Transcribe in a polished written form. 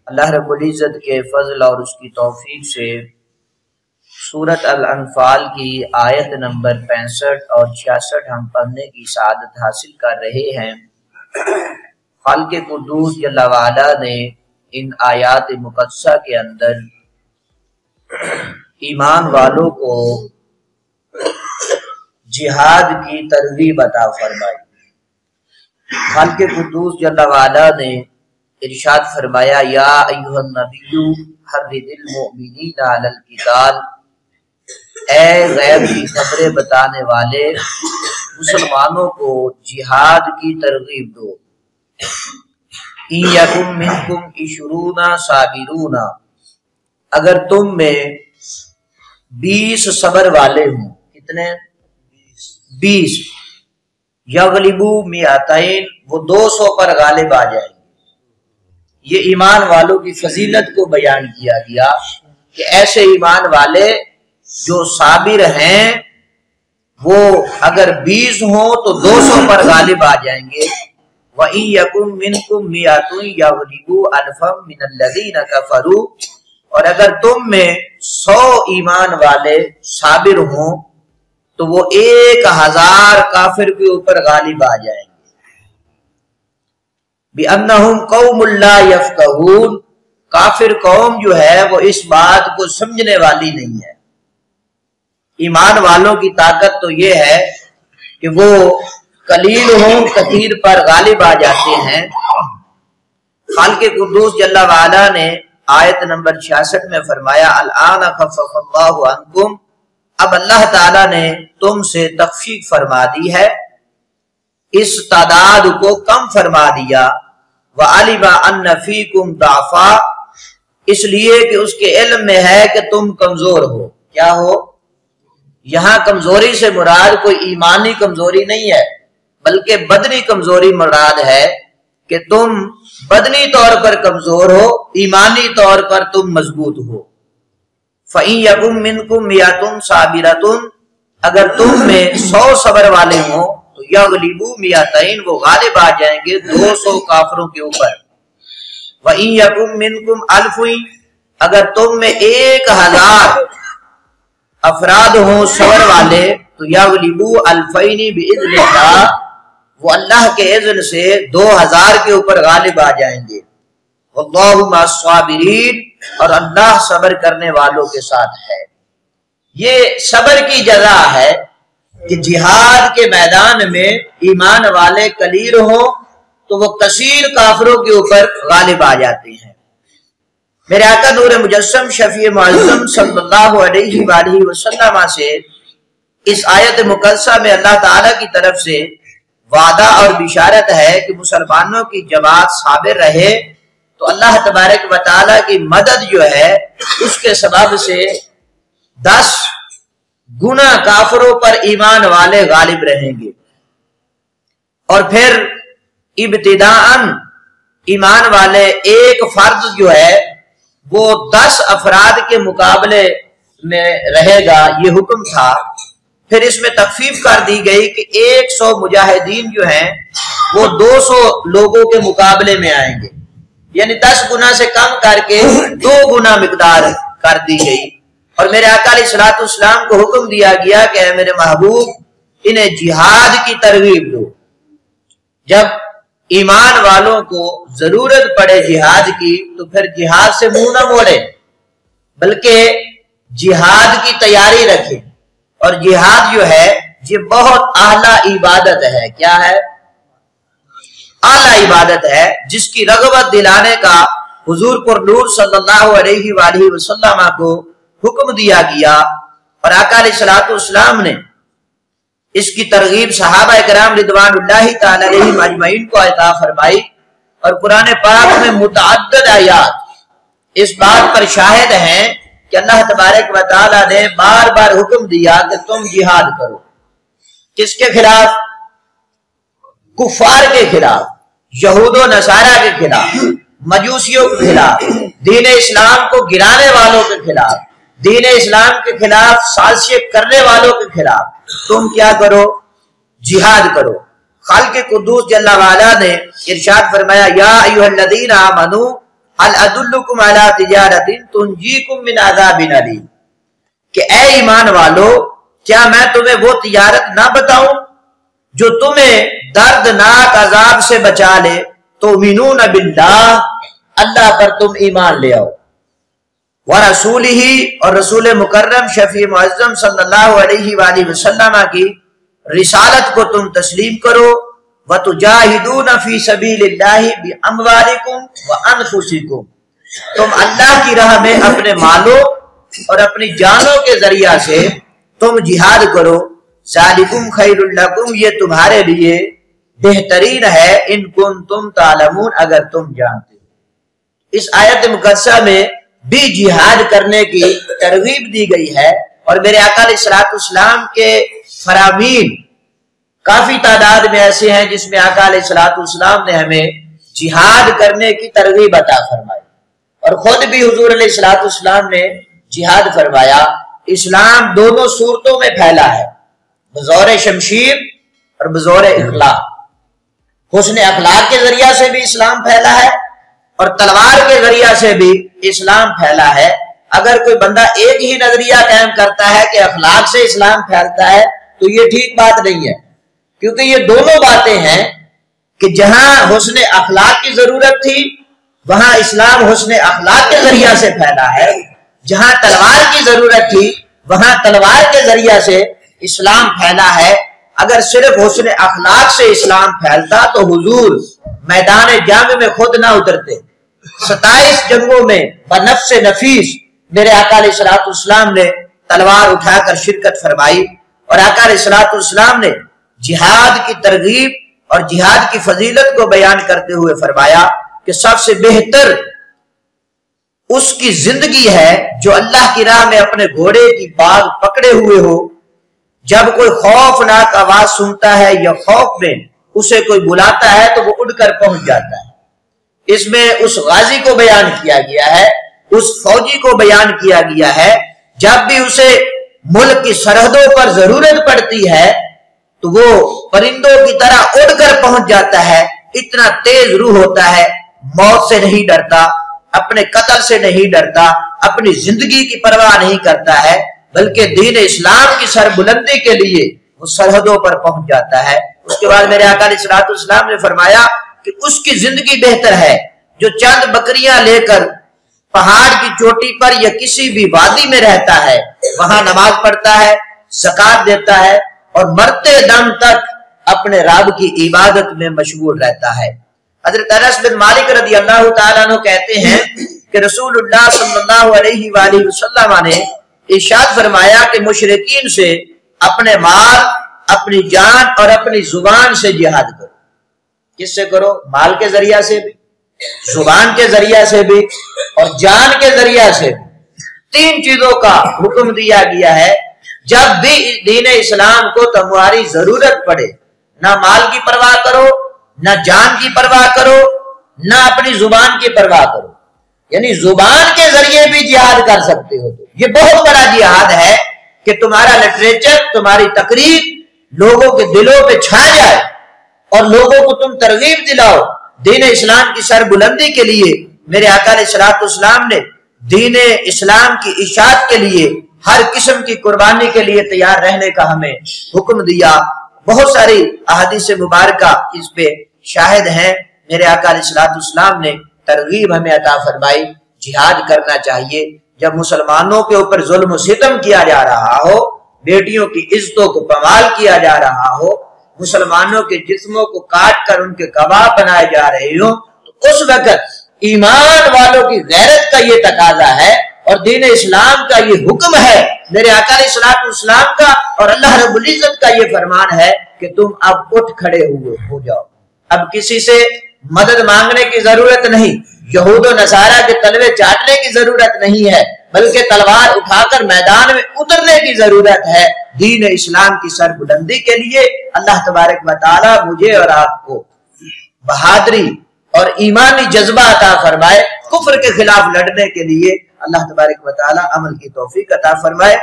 اللہ رب العزت کے فضل اور اس کی توفیق سے سورۃ الانفال کی آیت نمبر 65 اور 66 ہم پڑھنے کی سعادت حاصل کر رہے ہیں۔ خالق قدوس جل وعلا نے ان آیات مقدسہ کے اندر ایمان والوں کو جہاد کی ترغیب عطا فرمائی۔ خالق قدوس جل وعلا نے ارشاد فرمایا یا ایھا النبی حرض المؤمنین علی القتال، اے غیب کی خبریں بتانے والے مسلمانوں کو جہاد کی ترغیب دو۔ ان یکم منکم عشرون صابرون، اگر تم میں 20 صبر والے ہوں، کتنے؟ 20، یغلبو مئتین، وہ 200 پر غالب آ جائیں گے۔ یہ ایمان والوں کی فضیلت کو بیان کیا گیا کہ ایسے ایمان والے جو صابر ہیں وہ اگر 20 ہوں تو 200 پر غالب آ جائیں گے۔ وَإِن يَكُن مِّنكُم مِّئَةٌ يَغْلِبُوا أَلْفًا مِّنَ الَّذِينَ كَفَرُوا، اور اگر تم میں 100 ایمان والے صابر ہوں تو وہ 1000 کافر کے اوپر غالب آ جائیں گے۔ بِأَنَّهُمْ قَوْمٌ لَا يَفْقَهُونَ، کافر قوم جو ہے وہ اس بات کو سمجھنے والی نہیں ہے۔ ایمان والوں کی طاقت تو یہ ہے کہ وہ قلیل ہوں کثیر پر غالب آ جاتے ہیں۔ خالق قدوس جل وعلا نے آیت نمبر 66 میں فرمایا الآن خفف اللہ عنکم، اب اللہ تعالی نے تم سے تخفیف فرما دی ہے، اس تعداد کو کم فرما دیا۔ وَعَلِمَ أَنَّ فِيكُمْ ضَعْفًا، اس لیے کہ اس کے علم میں ہے کہ تم کمزور ہو۔ کیا ہو؟ یہاں کمزوری سے مراد کوئی ایمانی کمزوری نہیں ہے، بلکہ بدنی کمزوری مراد ہے کہ تم بدنی طور پر کمزور ہو، ایمانی طور پر تم مضبوط ہو۔ فَإِن يَكُن مِّنكُم مِّئَةٌ صَابِرَةٌ، اگر تم میں 100 صبر والے ہوں تو یغلبوا مئتین، وہ غالب آ جائیں گے 200 کافروں کے اوپر۔ وَإِن يَكُن مِّنكُمْ أَلْفٌ، اگر تم میں 1000 افراد ہوں صبر والے تو یغلبوا ألفین بإذن اللہ، وہ اللہ کے اذن سے 2000 کے اوپر غالب آ جائیں گے۔ واللہ مع الصابرین، اور اللہ صبر کرنے والوں کے ساتھ ہے۔ یہ صبر کی جزا ہے کہ جہاد کے میدان میں ایمان والے قلیل ہوں تو وہ کثیر کافروں کے اوپر غالب آ جاتے ہیں۔ میرے آقا نور مجسم شفیع معظم صلی اللہ علیہ وآلہ وسلم سے اس آیت مقدسہ میں اللہ تعالیٰ کی طرف سے وعدہ اور بشارت ہے کہ مسلمانوں کی جماعت صابر رہے تو اللہ تبارک و تعالیٰ کی مدد جو ہے اس کے سبب سے 10 گنا کافروں پر ایمان والے غالب رہیں گے۔ اور پھر ابتداءً ایمان والے ایک فرد جو ہے وہ 10 افراد کے مقابلے میں رہے گا، یہ حکم تھا۔ پھر اس میں تخفیف کر دی گئی کہ 100 مجاہدین جو ہیں وہ 200 لوگوں کے مقابلے میں آئیں گے، یعنی 10 گنا سے کم کر کے 2 گنا مقدار کر دی گئی۔ اور میرے آقا علیہ الصلوۃ والسلام کو حکم دیا گیا کہ اے میرے محبوب انہیں جہاد کی ترغیب دو۔ جب ایمان والوں کو ضرورت پڑے جہاد کی تو پھر جہاد سے منہ نہ موڑے، بلکہ جہاد کی تیاری رکھیں۔ اور جہاد جو ہے یہ بہت اعلیٰ عبادت ہے۔ کیا ہے؟ اعلیٰ عبادت ہے جس کی رغبت دلانے کا حضور پر نور صلی اللہ علیہ وآلہ وسلم کو حکم دیا گیا، اور آقا علیہ الصلوۃ والسلام نے اس کی ترغیب صحابہ کرام رضوان اللہ تعالی علیہم اجمعین کو عطا فرمائی۔ اور قرآن پاک میں متعدد آیات اس بات پر شاہد ہیں کہ اللہ تبارک و تعالی نے بار بار حکم دیا کہ تم جہاد کرو۔ کس کے خلاف؟ کفار کے خلاف، یہود و نصارہ کے خلاف، مجوسیوں کے خلاف، دین اسلام کو گرانے والوں کے خلاف، دین اسلام کے خلاف سازشیں کرنے والوں کے خلاف تم کیا کرو؟ جہاد کرو۔ خالق قدوس جل وعلا نے ارشاد فرمایا یا ایھا الذین آمنوا हल अदुल्लुकुम अला तिजारतिन तुंजीकुम मिन अज़ाबिन अलीम, कि ए ईमान वालो क्या मैं तुम्हें वो तिजारत ना बताऊं जो तुम्हें दर्दनाक अजाब से बचा ले। तो मिनून बिल्लाह, अल्लाह पर तुम ईमान ले आओ, व रसूलिही, और रसूल मुकर्रम शफी मुअज्जम सल्लल्लाहु अलैहि वसल्लम की रिसालत को तुम तस्लीम करो। व तुजाहिदून फी सबीलिल्लाहि बिअमवालिकुम व अनफुसिकुम, तुम अल्लाह की राह में अपने मालों और अपनी जानों के जरिया से तुम जिहाद करो। ज़ालिकुम खैरुल लकुम, ये तुम्हारे लिए बेहतरीन है। इन कुंतुम तालमून, अगर तुम जानते हो। इस आयत मुकद्दसा में भी जिहाद करने की तरगीब दी गई है, और मेरे आका अलैहिस्सलाम के फरामीन काफी तादाद में ऐसे हैं जिसमें आका अलैहिस्सलाम ने हमें जिहाद करने की तरगीब अता फरमाई, और खुद भी हुजूर अलैहिस्सलाम ने जिहाद फरमाया। इस्लाम दोनों सूरतों में फैला है, बज़ौर शमशीर और बज़ौर इखलाक। हुस्न अखलाक के जरिया से भी इस्लाम फैला है, और तलवार के जरिया से भी इस्लाम फैला है। अगर कोई बंदा एक ही नजरिया कायम करता है कि अखलाक से इस्लाम फैलता है, तो ये ठीक बात नहीं है, क्योंकि ये दोनों बातें हैं कि जहां हुस्न अखलाक की जरूरत थी वहां इस्लाम हुस्न अखलाक के जरिया से फैला है, जहां तलवार की जरूरत थी वहां तलवार के जरिया से इस्लाम फैला है। अगर सिर्फ हुस्न अखलाक से इस्लाम फैलता तो हुजूर मैदान जंग में खुद ना उतरते। 27 जंगों में बनफ्स नफीस मेरे आका अलैहिस्सलाम ने तलवार उठाकर शिरकत फरमाई, और आका अलैहिस्सलाम ने जिहाद की तरगीब और जिहाद की फजीलत को बयान करते हुए फरमाया कि सबसे बेहतर उसकी जिंदगी है जो अल्लाह की राह में अपने घोड़े की बाग पकड़े हुए हो। जब कोई खौफनाक आवाज सुनता है या खौफ में उसे कोई बुलाता है तो वो उड़कर पहुंच जाता है। इसमें उस गाजी को बयान किया गया है, उस फौजी को बयान किया गया है, जब भी उसे मुल्क की सरहदों पर जरूरत पड़ती है तो वो परिंदों की तरह उड़कर पहुंच जाता है। इतना तेज रूह होता है, मौत से नहीं डरता, अपने कत्ल से नहीं डरता, अपनी जिंदगी की परवाह नहीं करता है, बल्कि दीन इस्लाम की सरबुलंदी के लिए वो सरहदों पर पहुंच जाता है। उसके बाद मेरे आका अलैहिस्सलाम ने फरमाया कि उसकी जिंदगी बेहतर है जो चंद बकरियां लेकर पहाड़ की चोटी पर या किसी भी वादी में रहता है, वहां नमाज पढ़ता है, ज़कात देता है और मरते दम तक अपने रब की इबादत में मशगूल रहता है। हजरत अनस बिन मालिक रदियल्लाहु ताला अन्हु कहते हैं कि रसूलुल्लाह सल्लल्लाहु अलैहि वसल्लम ने इरशाद फरमाया कि मुशरिकीन से अपने माल, अपनी जान और अपनी जुबान से जिहाद करो। किससे करो? माल के जरिया से भी, जुबान के जरिया से भी और जान के जरिया से भी। 3 चीजों का हुक्म दिया गया है। जब भी दीन इस्लाम को तुम्हारी जरूरत पड़े, ना माल की परवाह करो, ना जान की परवाह करो, ना अपनी जुबान की परवाह करो। यानी जुबान के जरिए भी जिहाद कर सकते हो। ये बहुत बड़ा जिहाद है कि तुम्हारा लिटरेचर, तुम्हारी तकरीर लोगों के दिलों पे छा जाए और लोगों को तुम तरगीब दिलाओ दीन इस्लाम की सरबुलंदी के लिए। मेरे आका अलैहिस्सलाम ने दीन इस्लाम की इशाअत के लिए हर किस्म की कुर्बानी के लिए तैयार रहने का हमें हुक्म दिया। बहुत सारी अहादीस मुबारका इस पे शाहिद हैं। मेरे आका अलैहिस्सलाम ने तरगीब हमें अता फरमाई, जिहाद करना चाहिए। जब मुसलमानों के ऊपर जुल्म सितम किया जा रहा हो, बेटियों की इज्जतों को पमाल किया जा रहा हो, मुसलमानों के जिस्मों को काट कर उनके कबाब बनाए जा रहे हो, तो उस वक्त ईमान वालों की गैरत का ये तकाजा है और दीन इस्लाम का ये हुक्म है, मेरे आका अलैहिस्सलाम का और अल्लाह रब्बुल इज्जत का ये फरमान है कि तुम अब उठ खड़े हो जाओ। अब किसी से मदद मांगने की जरूरत नहीं, यहूद और नसारा के तलवे चाटने की जरूरत नहीं है, बल्कि तलवार उठाकर मैदान में उतरने की जरूरत है दीन इस्लाम की सरबुलंदी के लिए। अल्लाह तबारक व तआला मुझे और आपको बहादुरी और ईमानी जज्बा अता फरमाए। कुफ्र के खिलाफ लड़ने के लिए अल्लाह तबारक व तआला अमल की तौफीक अता फरमाए।